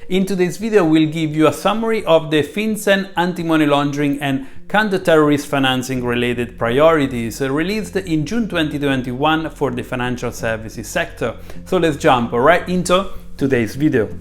In today's video, we'll give you a summary of the FinCEN anti-money laundering and counter-terrorist financing related priorities released in June 2021 for the financial services sector. So let's jump right into today's video.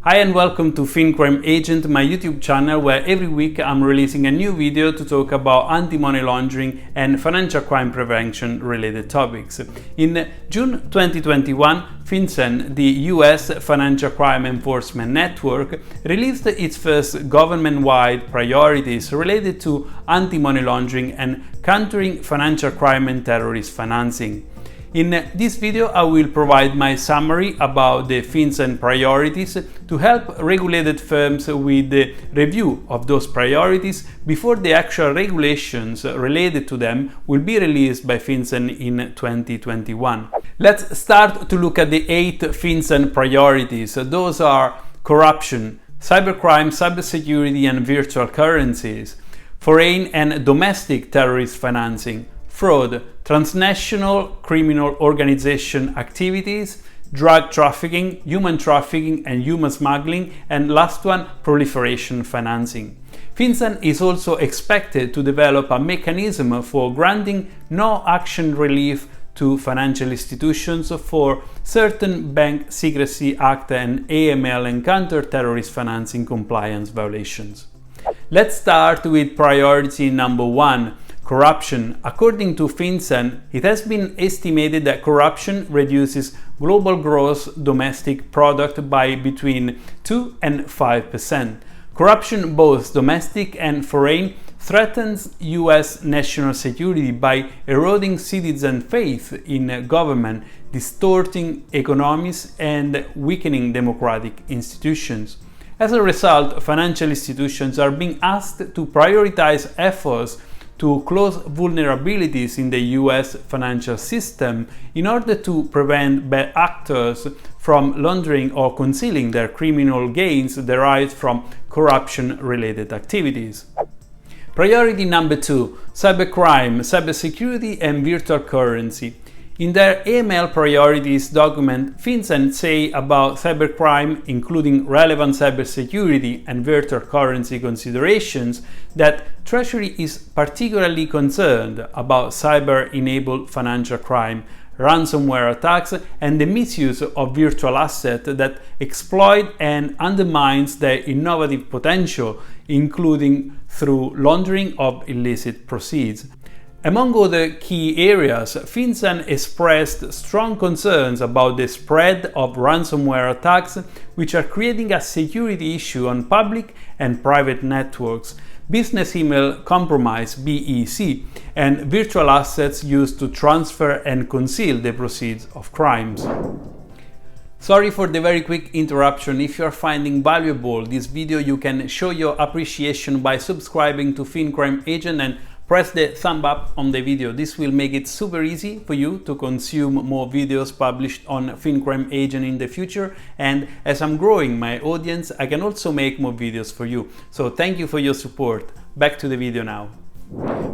Hi and welcome to FinCrime Agent, my YouTube channel where every week I'm releasing a new video to talk about anti-money laundering and financial crime prevention related topics. In June 2021, FinCEN, the US Financial Crime Enforcement Network, released its first government-wide priorities related to anti-money laundering and countering financial crime and terrorist financing. In this video, I will provide my summary about the FinCEN priorities to help regulated firms with the review of those priorities before the actual regulations related to them will be released by FinCEN in 2021. Let's start to look at the 8 FinCEN priorities. Those are corruption, cybercrime, cybersecurity and virtual currencies, foreign and domestic terrorist financing, fraud, transnational criminal organization activities, drug trafficking, human trafficking and human smuggling, and last one, proliferation financing. FinCEN is also expected to develop a mechanism for granting no-action relief to financial institutions for certain Bank Secrecy Act and AML and counter-terrorist financing compliance violations. Let's start with priority number 1. Corruption. According to FinCEN, it has been estimated that corruption reduces global gross domestic product by between 2 and 5%. Corruption, both domestic and foreign, threatens US national security by eroding citizen faith in government, distorting economies, and weakening democratic institutions. As a result, financial institutions are being asked to prioritize efforts to close vulnerabilities in the US financial system in order to prevent bad actors from laundering or concealing their criminal gains derived from corruption-related activities. Priority number 2, cybercrime, cybersecurity and virtual currency. In their AML priorities document, FinCEN say about cybercrime, including relevant cybersecurity and virtual currency considerations, that Treasury is particularly concerned about cyber-enabled financial crime, ransomware attacks, and the misuse of virtual assets that exploit and undermines their innovative potential, including through laundering of illicit proceeds. Among other key areas, FinCEN expressed strong concerns about the spread of ransomware attacks, which are creating a security issue on public and private networks, business email compromise (BEC), and virtual assets used to transfer and conceal the proceeds of crimes. Sorry for the very quick interruption. If you are finding valuable this video, you can show your appreciation by subscribing to FinCrime Agent and press the thumb up on the video. This will make it super easy for you to consume more videos published on FinCrime Agent in the future, and as I'm growing my audience, I can also make more videos for you. So thank you for your support. Back to the video now.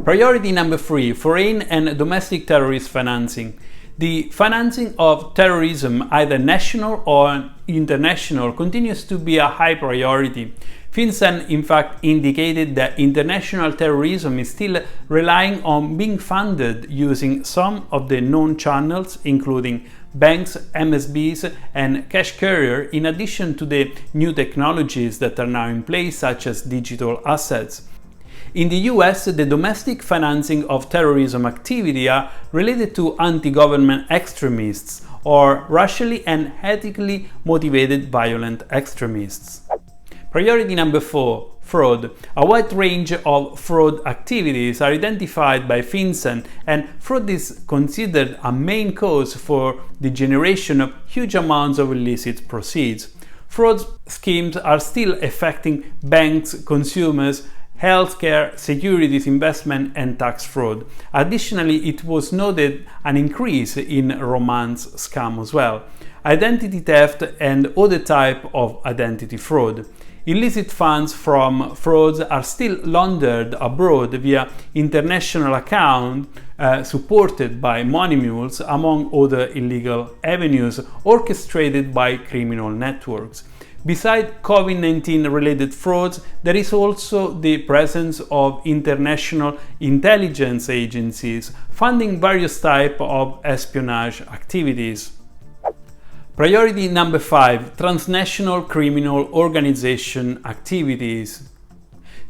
Priority number 3, foreign and domestic terrorist financing. The financing of terrorism, either national or international, continues to be a high priority. FinCEN in fact indicated that international terrorism is still relying on being funded using some of the known channels, including banks, MSBs, and cash carrier, in addition to the new technologies that are now in place, such as digital assets. In the US, the domestic financing of terrorism activity are related to anti-government extremists or racially and ethically motivated violent extremists. Priority number 4, fraud. A wide range of fraud activities are identified by FinCEN, and fraud is considered a main cause for the generation of huge amounts of illicit proceeds. Fraud schemes are still affecting banks, consumers, healthcare, securities, investment, and tax fraud. Additionally, it was noted an increase in romance scam as well, identity theft, and other type of identity fraud. Illicit funds from frauds are still laundered abroad via international accounts supported by money mules, among other illegal avenues orchestrated by criminal networks. Besides COVID-19 related frauds, there is also the presence of international intelligence agencies funding various types of espionage activities. Priority number 5: transnational criminal organization activities.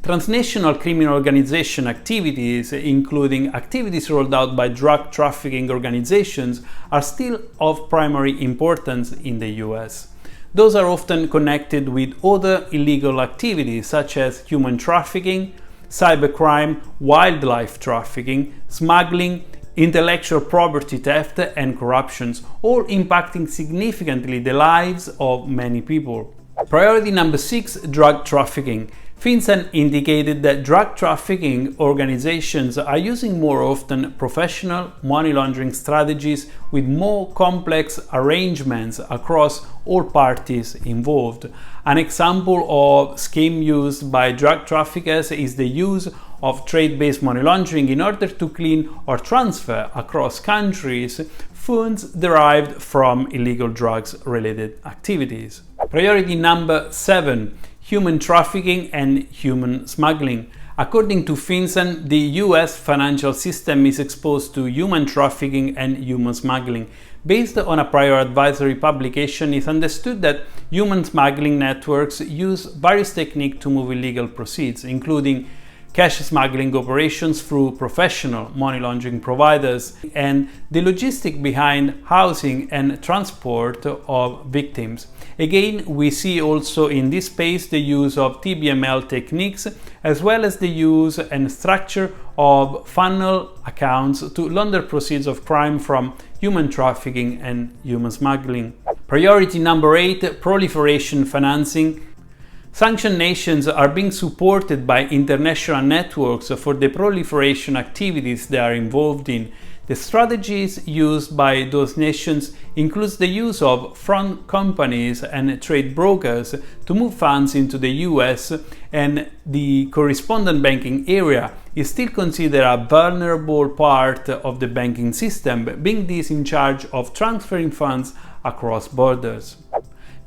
Transnational criminal organization activities, including activities rolled out by drug trafficking organizations, are still of primary importance in the US. Those are often connected with other illegal activities such as human trafficking, cybercrime, wildlife trafficking, smuggling, intellectual property theft, and corruptions, all impacting significantly the lives of many people. Priority number 6: drug trafficking. FinCEN indicated that drug trafficking organizations are using more often professional money laundering strategies with more complex arrangements across all parties involved. An example of scheme used by drug traffickers is the use of trade-based money laundering in order to clean or transfer across countries funds derived from illegal drugs-related activities. Priority number 7: human trafficking and human smuggling. According to FinCEN, the US financial system is exposed to human trafficking and human smuggling. Based on a prior advisory publication, it's understood that human smuggling networks use various techniques to move illegal proceeds, including cash smuggling operations through professional money laundering providers, and the logistic behind housing and transport of victims. Again, we see also in this space the use of TBML techniques, as well as the use and structure of funnel accounts to launder proceeds of crime from human trafficking and human smuggling. Priority number 8: proliferation financing. Sanctioned nations are being supported by international networks for the proliferation activities they are involved in. The strategies used by those nations includes the use of front companies and trade brokers to move funds into the US, and the correspondent banking area is still considered a vulnerable part of the banking system, being this in charge of transferring funds across borders.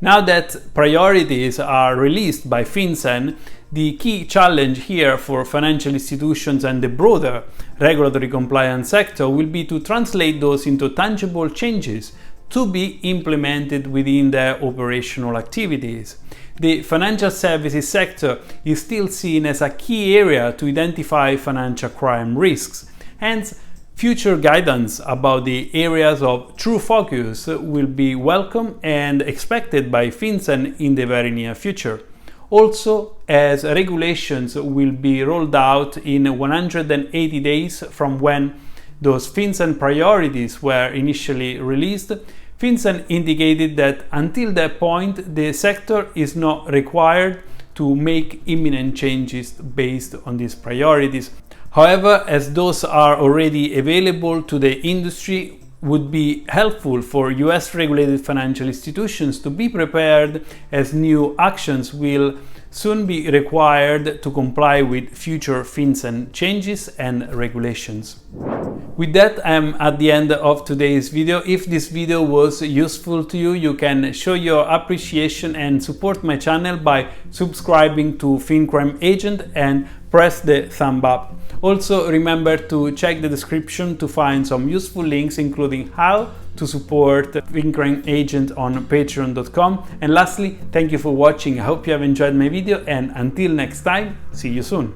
Now that priorities are released by FinCEN, the key challenge here for financial institutions and the broader regulatory compliance sector will be to translate those into tangible changes to be implemented within their operational activities. The financial services sector is still seen as a key area to identify financial crime risks. Hence, future guidance about the areas of true focus will be welcome and expected by FinCEN in the very near future. Also, as regulations will be rolled out in 180 days from when those FinCEN priorities were initially released, FinCEN indicated that until that point the sector is not required to make imminent changes based on these priorities. However, as those are already available to the industry, would be helpful for US regulated financial institutions to be prepared, as new actions will soon be required to comply with future FinCEN changes and regulations. With that, I am at the end of today's video. If this video was useful to you, you can show your appreciation and support my channel by subscribing to FinCrime Agent and press the thumb up. Also, remember to check the description to find some useful links, including how to support FinCrime Agent on patreon.com. And lastly, thank you for watching. I hope you have enjoyed my video, and until next time, see you soon.